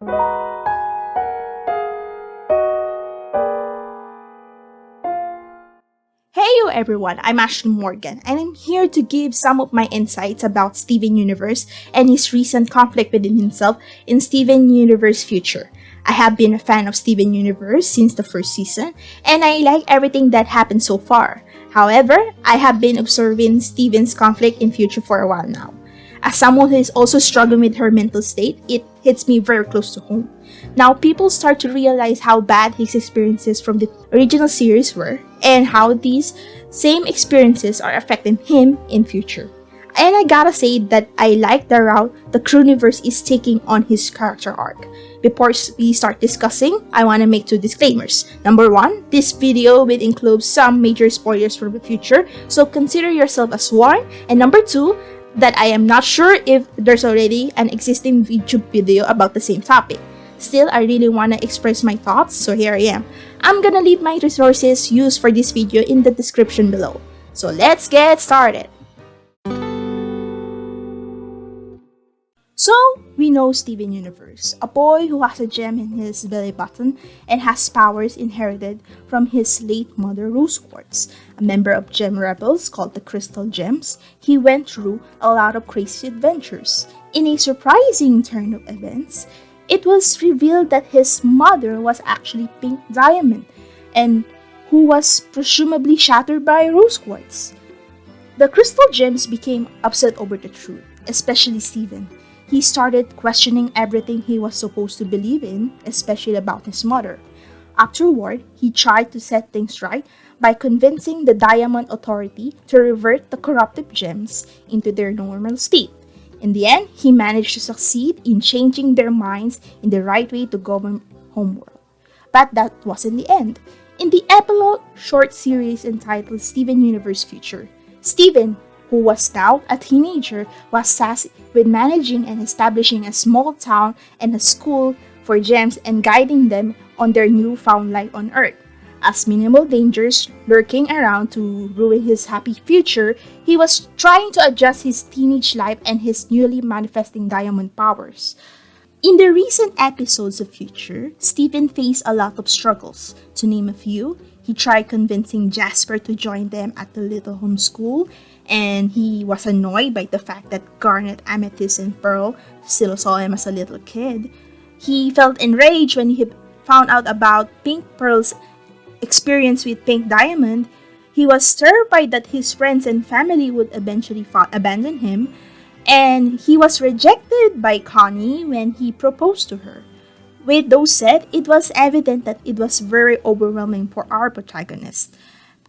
Hey everyone, I'm Ashley Morgan, and I'm here to give some of my insights about Steven Universe and his recent conflict within himself in Steven Universe Future. I have been a fan of Steven Universe since the first season, and I like everything that happened so far. However, I have been observing Steven's conflict in Future for a while now. As someone who is also struggling with her mental state, it hits me very close to home. Now, people start to realize how bad his experiences from the original series were, and how these same experiences are affecting him in Future. And I gotta say that I like the route the Crewniverse is taking on his character arc. Before we start discussing, I want to make two disclaimers. Number one, this video will include some major spoilers for the future, so consider yourself as warned. And number two, that I am not sure if there's already an existing YouTube video about the same topic. Still, I really want to express my thoughts, so here I am. I'm gonna leave my resources used for this video in the description below. So let's get started! So, we know Steven Universe, a boy who has a gem in his belly button and has powers inherited from his late mother Rose Quartz. A member of Gem Rebels called the Crystal Gems, he went through a lot of crazy adventures. In a surprising turn of events, it was revealed that his mother was actually Pink Diamond, and who was presumably shattered by Rose Quartz. The Crystal Gems became upset over the truth, especially Steven. He started questioning everything he was supposed to believe in, especially about his mother. Afterward, he tried to set things right by convincing the Diamond Authority to revert the corrupted gems into their normal state. In the end, he managed to succeed in changing their minds in the right way to govern Homeworld. But that wasn't the end. In the epilogue short series entitled Steven Universe Future, Steven, who was now a teenager, was tasked with managing and establishing a small town and a school for gems and guiding them on their newfound life on Earth. As minimal dangers lurking around to ruin his happy future, he was trying to adjust his teenage life and his newly manifesting diamond powers. In the recent episodes of Future, Steven faced a lot of struggles. To name a few, he tried convincing Jasper to join them at the Little Home School, and he was annoyed by the fact that Garnet, Amethyst, and Pearl still saw him as a little kid. He felt enraged when he found out about Pink Pearl's experience with Pink Diamond. He was terrified that his friends and family would eventually abandon him, and he was rejected by Connie when he proposed to her. With those said, it was evident that it was very overwhelming for our protagonist.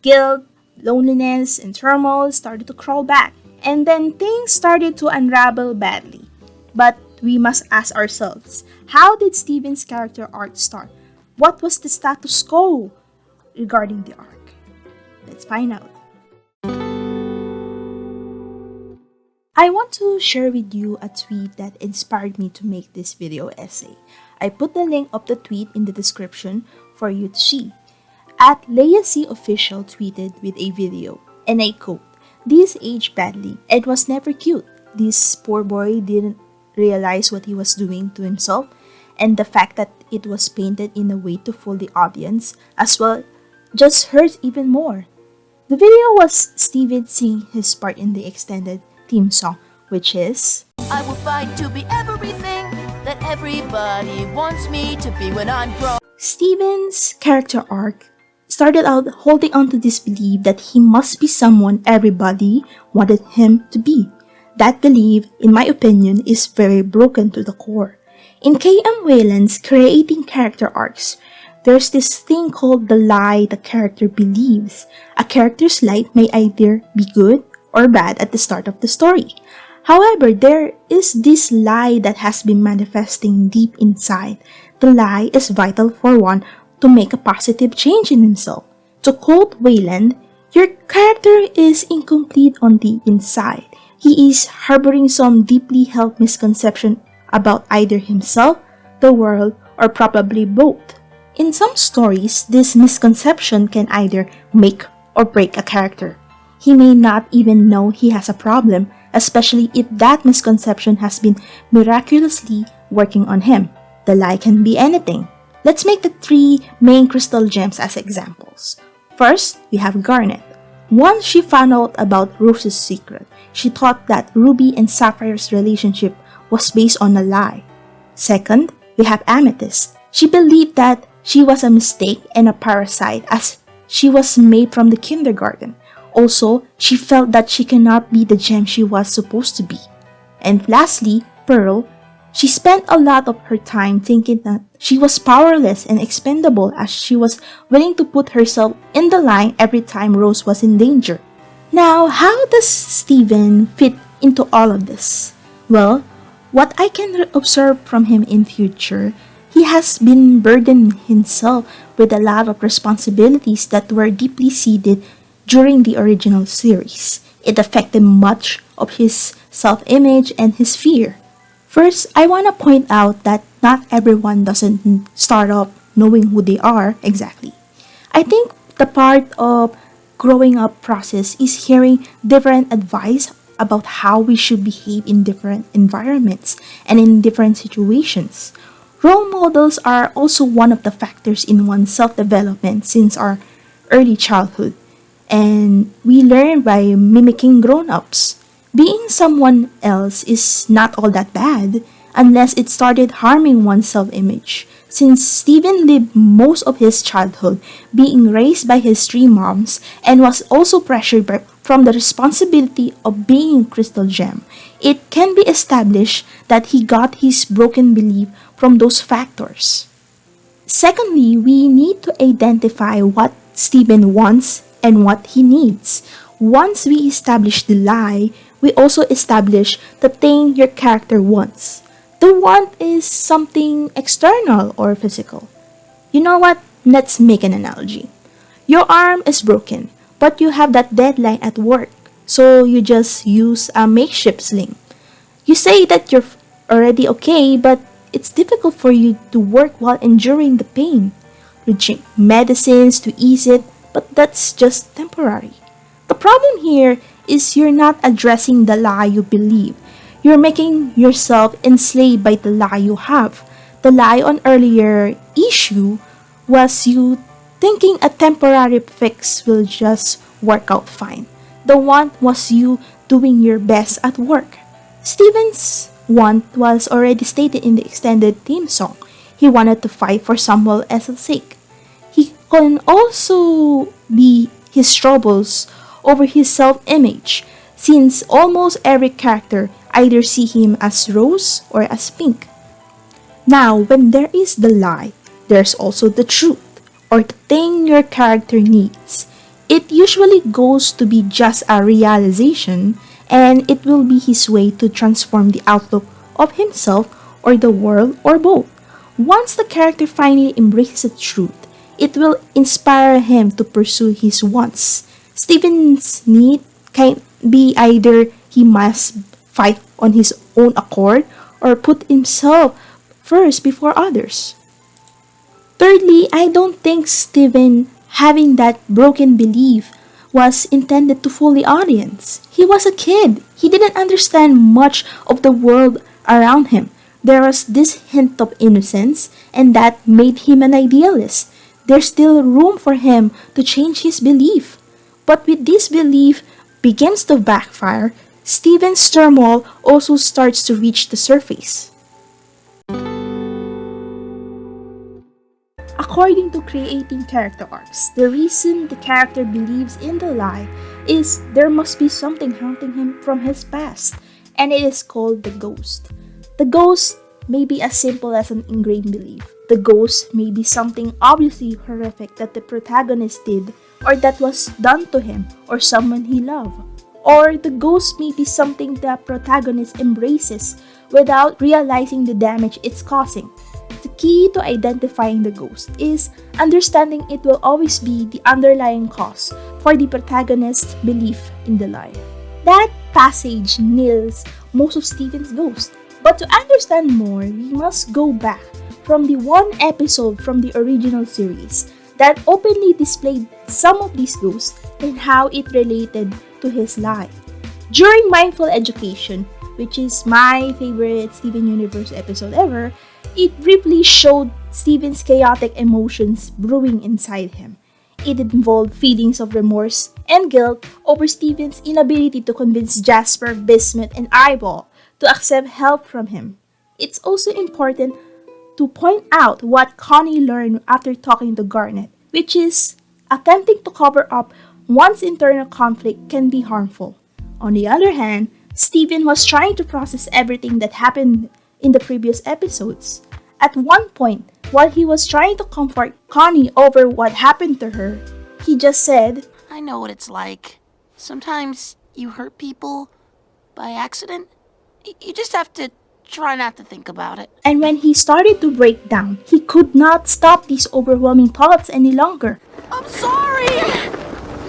Guilt, loneliness, and turmoil started to crawl back, and then things started to unravel badly. But we must ask ourselves, how did Steven's character arc start? What was the status quo regarding the arc? Let's find out. I want to share with you a tweet that inspired me to make this video essay. I put the link of the tweet in the description for you to see. At Leia C Official tweeted with a video, and I quote, "This aged badly and was never cute. This poor boy didn't realize what he was doing to himself, and the fact that it was painted in a way to fool the audience as well just hurts even more." The video was Steven singing his part in the extended theme song, which is, "I will fight to be everything that everybody wants me to be when I'm grown." Steven's character arc started out holding on to this belief that he must be someone everybody wanted him to be. That belief, in my opinion, is very broken to the core. In K.M. Wayland's creating character arcs, there's this thing called the lie the character believes. A character's life may either be good or bad at the start of the story. However, there is this lie that has been manifesting deep inside. The lie is vital for one to make a positive change in himself. To quote Wayland, "Your character is incomplete on the inside. He is harboring some deeply held misconception about either himself, the world, or probably both." In some stories, this misconception can either make or break a character. He may not even know he has a problem, especially if that misconception has been miraculously working on him. the lie can be anything. Let's make the three main crystal gems as examples. First, we have Garnet. Once she found out about Rose's secret, she thought that Ruby and Sapphire's relationship was based on a lie. Second, we have Amethyst. She believed that she was a mistake and a parasite as she was made from the kindergarten. Also, she felt that she cannot be the gem she was supposed to be. And lastly, Pearl. She spent a lot of her time thinking that she was powerless and expendable as she was willing to put herself in the line every time Rose was in danger. Now, how does Steven fit into all of this? Well, what I can observe from him in future, he has been burdened himself with a lot of responsibilities that were deeply seated during the original series. It affected much of his self-image and his fear. First, I want to point out that not everyone doesn't start off knowing who they are exactly. I think the part of growing up process is hearing different advice about how we should behave in different environments and in different situations. Role models are also one of the factors in one's self-development since our early childhood, and we learn by mimicking grown-ups. Being someone else is not all that bad unless it started harming one's self-image. Since Steven lived most of his childhood being raised by his three moms and was also pressured from the responsibility of being Crystal Gem, it can be established that he got his broken belief from those factors. Secondly, we need to identify what Steven wants and what he needs. Once we establish the lie, we also establish the thing your character wants. The want is something external or physical. You know what? Let's make an analogy. Your arm is broken, but you have that deadline at work, so you just use a makeshift sling. You say that you're already okay, but it's difficult for you to work while enduring the pain. You drink medicines to ease it, but that's just temporary. The problem here is you're not addressing the lie you believe. You're making yourself enslaved by the lie you have. The lie on earlier issue was you thinking a temporary fix will just work out fine. The want was you doing your best at work. Steven's want was already stated in the extended theme song. He wanted to fight for someone else's sake. He can also be his troubles over his self-image, since almost every character either see him as Rose or as Pink. Now, when there is the lie, there's also the truth, or the thing your character needs. It usually goes to be just a realization, and it will be his way to transform the outlook of himself or the world or both. Once the character finally embraces the truth, it will inspire him to pursue his wants. Steven's need can be either he must fight on his own accord or put himself first before others. Thirdly, I don't think Steven having that broken belief was intended to fool the audience. He was a kid. He didn't understand much of the world around him. There was this hint of innocence, and that made him an idealist. There's still room for him to change his belief. But with this belief begins to backfire, Steven's turmoil also starts to reach the surface. According to creating character arcs, the reason the character believes in the lie is there must be something haunting him from his past, and it is called the ghost. The ghost may be as simple as an ingrained belief. The ghost may be something obviously horrific that the protagonist did or that was done to him or someone he loved. Or the ghost may be something the protagonist embraces without realizing the damage it's causing. The key to identifying the ghost is understanding it will always be the underlying cause for the protagonist's belief in the lie. That passage nails most of Steven's ghost. But to understand more, we must go back from the one episode from the original series that openly displayed some of these ghosts and how it related to his lie. During Mindful Education, which is my favorite Steven Universe episode ever, It briefly showed Steven's chaotic emotions brewing inside him. It involved feelings of remorse and guilt over Steven's inability to convince Jasper, Bismuth, and Eyeball to accept help from him. It's also important to point out what Connie learned after talking to Garnet, which is attempting to cover up one's internal conflict can be harmful. On the other hand, Steven was trying to process everything that happened in the previous episodes. At one point, while he was trying to comfort Connie over what happened to her, he just said, I know what it's like. Sometimes you hurt people by accident. You just have to try not to think about it. And when he started to break down, he could not stop these overwhelming thoughts any longer. I'm sorry!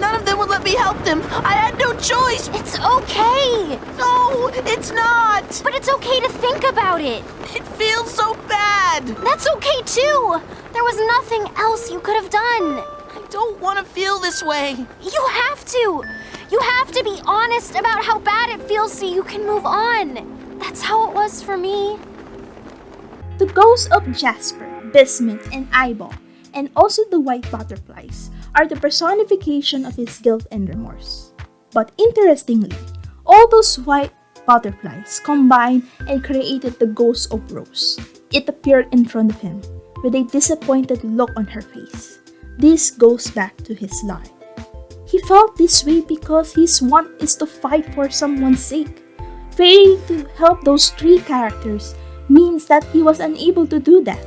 None of them would let me help them. I had no choice. It's okay. No, it's not. But it's okay to think about it. It feels so bad. That's okay too. There was nothing else you could have done. I don't want to feel this way. You have to. You have to be honest about how bad it feels so you can move on. That's how it was for me. The ghosts of Jasper, Bismuth, and Eyeball, and also the white butterflies, are the personification of his guilt and remorse. But interestingly, all those white butterflies combined and created the ghost of Rose. It appeared in front of him with a disappointed look on her face. This goes back to his lie. He felt this way because his want is to fight for someone's sake. Failing to help those three characters means that he was unable to do that.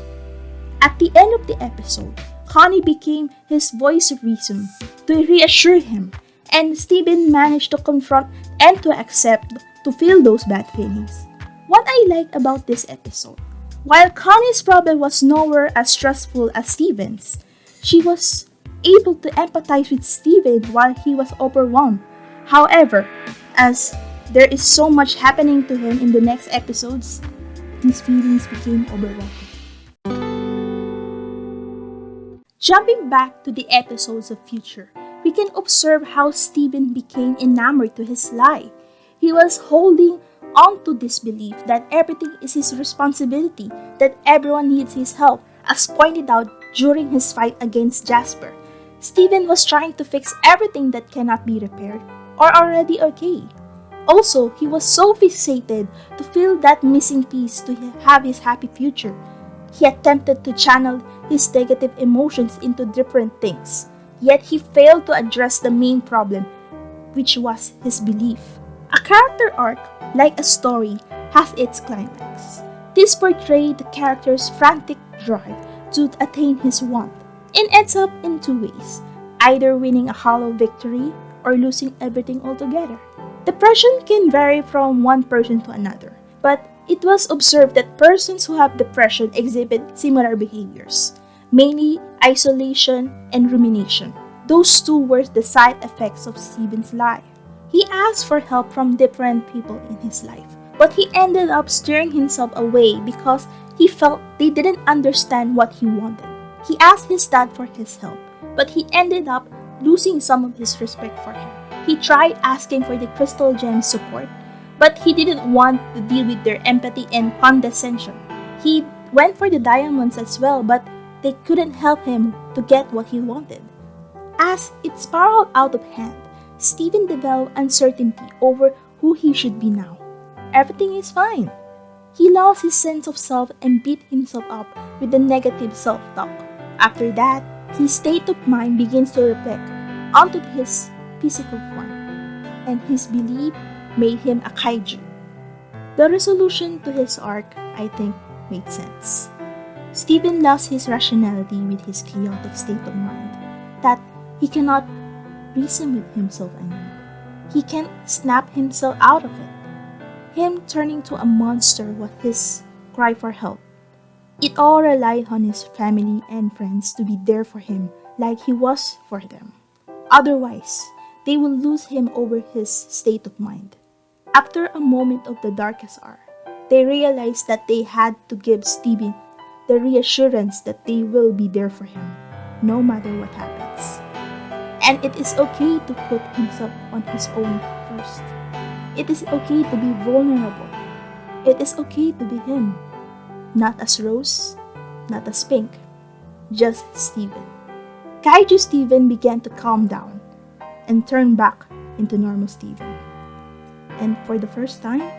At the end of the episode, Connie became his voice of reason to reassure him, and Steven managed to confront and to accept to feel those bad feelings. What I like about this episode, while Connie's problem was nowhere as stressful as Steven's, she was able to empathize with Steven while he was overwhelmed. However, as there is so much happening to him in the next episodes, his feelings became overwhelming. Jumping back to the episodes of Future, we can observe how Steven became enamored to his lie. He was holding on to this belief that everything is his responsibility, that everyone needs his help, as pointed out during his fight against Jasper. Steven was trying to fix everything that cannot be repaired or already okay. Also, he was so fixated to feel that missing piece to have his happy future. He attempted to channel his negative emotions into different things, yet he failed to address the main problem, which was his belief. A character arc, like a story, has its climax. This portrayed the character's frantic drive to attain his want, and ends up in two ways, either winning a hollow victory or losing everything altogether. Depression can vary from one person to another, but it was observed that persons who have depression exhibit similar behaviors, mainly isolation and rumination. Those two were the side effects of Steven's lie. He asked for help from different people in his life, but he ended up steering himself away because he felt they didn't understand what he wanted. He asked his dad for his help, but he ended up losing some of his respect for him. He tried asking for the Crystal Gem's support, but he didn't want to deal with their empathy and condescension. He went for the diamonds as well, but they couldn't help him to get what he wanted. As it spiraled out of hand, Steven developed uncertainty over who he should be now. Everything is fine. He lost his sense of self and beat himself up with the negative self-talk. After that, his state of mind begins to reflect onto his physical form, and his belief made him a kaiju. The resolution to his arc, I think, made sense. Steven lost his rationality with his chaotic state of mind, that he cannot reason with himself anymore. He can't snap himself out of it. Him turning to a monster was his cry for help. It all relied on his family and friends to be there for him like he was for them. Otherwise, they will lose him over his state of mind. After a moment of the darkest hour, they realized that they had to give Steven the reassurance that they will be there for him, no matter what happens. And it is okay to put himself on his own first. It is okay to be vulnerable. It is okay to be him. Not as Rose, not as Pink, just Steven. Kaiju Steven began to calm down and turn back into normal Steven. And for the first time,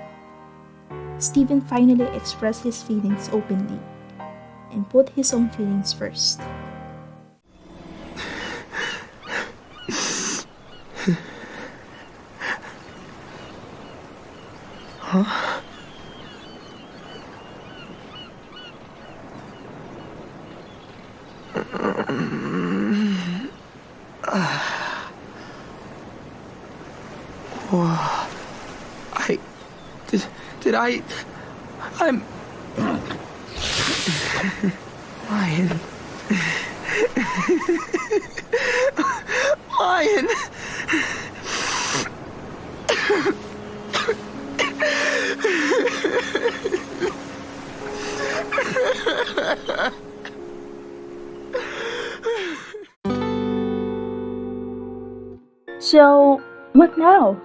Steven finally expressed his feelings openly and put his own feelings first. Huh? Whoa. I'm... Lion. Lion. So, what now?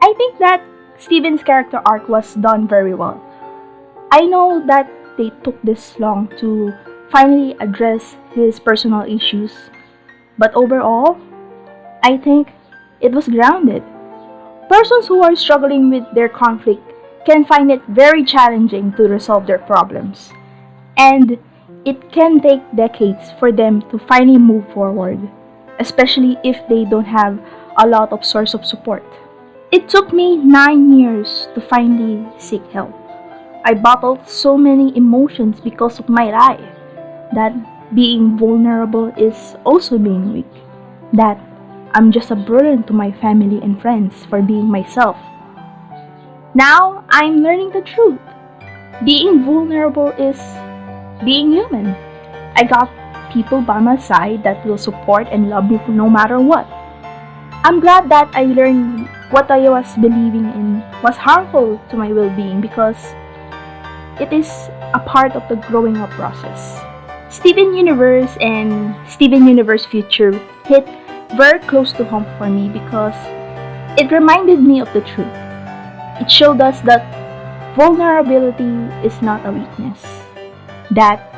I think that Steven's character arc was done very well. I know that they took this long to finally address his personal issues, but overall, I think it was grounded. Persons who are struggling with their conflict can find it very challenging to resolve their problems, and it can take decades for them to finally move forward, especially if they don't have a lot of source of support. It took me 9 years to finally seek help. I bottled so many emotions because of my life, that being vulnerable is also being weak, that I'm just a burden to my family and friends for being myself. Now, I'm learning the truth. Being vulnerable is being human. I got people by my side that will support and love me no matter what. I'm glad that I learned what I was believing in was harmful to my well-being because it is a part of the growing up process. Steven Universe and Steven Universe Future hit very close to home for me because it reminded me of the truth. It showed us that vulnerability is not a weakness, that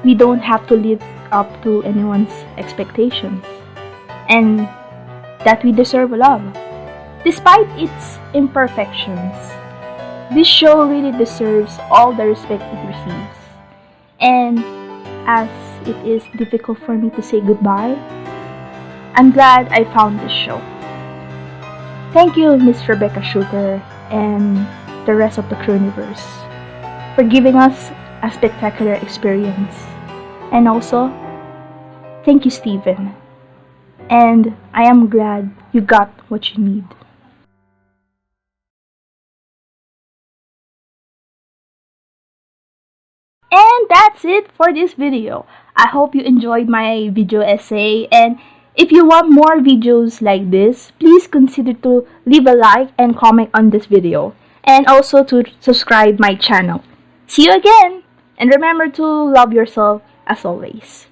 we don't have to live up to anyone's expectations, and that we deserve love. Despite its imperfections, this show really deserves all the respect it receives. And as it is difficult for me to say goodbye, I'm glad I found this show. Thank you, Miss Rebecca Sugar and the rest of the Crewniverse for giving us a spectacular experience. And also, thank you, Steven. And I am glad you got what you need. And that's it for this video. I hope you enjoyed my video essay, and if you want more videos like this, please consider to leave a like and comment on this video, and also to subscribe my channel. See you again, and remember to love yourself as always.